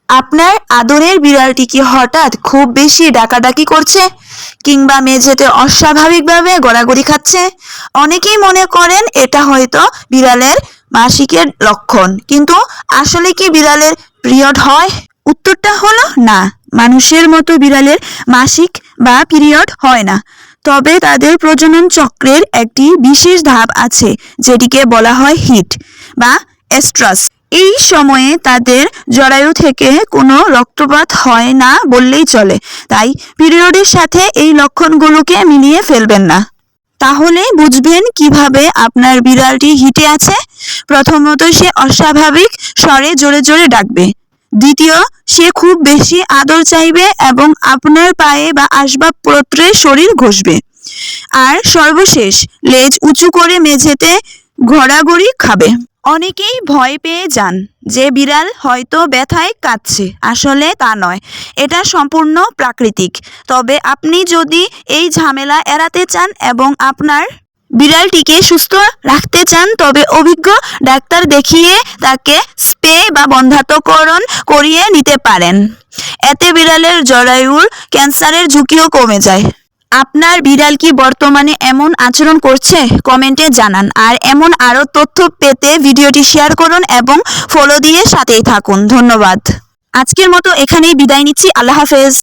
আপনার আদরের বিড়ালটি কি হঠাৎ খুব বেশি ডাকাডাকি করছে কিংবা মেঝেতে অস্বাভাবিকভাবে গড়াগড়ি খাচ্ছে? অনেকেই মনে করেন এটা হয়তো বিড়ালের মাসিকের লক্ষণ, কিন্তু আসলে কি বিড়ালের পিরিয়ড হয়? উত্তরটা হলো না। মানুষের মতো বিড়ালের মাসিক বা পিরিয়ড হয় না, তবে তাদের প্রজনন চক্রের একটি বিশেষ ধাপ আছে যেটিকে বলা হয় হিট বা এস্ট্রাস। এই সময়ে তাদের জরায়ু থেকে কোনো রক্তপাত হয় না বললেই চলে, তাই পিরিয়ডের সাথে এই লক্ষণগুলোকে মিলিয়ে ফেলবেন না। তাহলে বুঝবেন কিভাবে আপনার বিড়ালটি হিটে আছে। প্রথমত, সে অস্বাভাবিক স্বরে জোরে জোরে ডাকবে। দ্বিতীয়, সে খুব বেশি আদর চাইবে এবং আপনার পায়ে বা আসবাবপত্রে শরীর ঘষবে। আর সর্বশেষ, লেজ উঁচু করে মেঝেতে ঘোরাঘুরি খাবে। অনেকেই ভয় পেয়ে যান যে বিড়াল হয়তো ব্যথায় কাঁদছে। আসলে তা নয়, এটা সম্পূর্ণ প্রাকৃতিক। তবে আপনি যদি এই ঝামেলা এড়াতে চান এবং আপনার বিড়ালটিকে সুস্থ রাখতে চান, তবে অভিজ্ঞ ডাক্তার দেখিয়ে তাকে স্প্রে বা বন্ধ্যাত্বকরণ করিয়ে নিতে পারেন। এতে বিড়ালের জরায়ুর ক্যান্সারের ঝুঁকিও কমে যায়। আপনার বিড়াল কি বর্তমানে এমন আচরণ করছে? কমেন্টে জানান। আর এমন আরও তথ্য পেতে ভিডিওটি শেয়ার করুন এবং ফলো দিয়ে সাথেই থাকুন। ধন্যবাদ। আজকের মতো এখানেই বিদায় নিচ্ছি। আল্লাহ হাফেজ।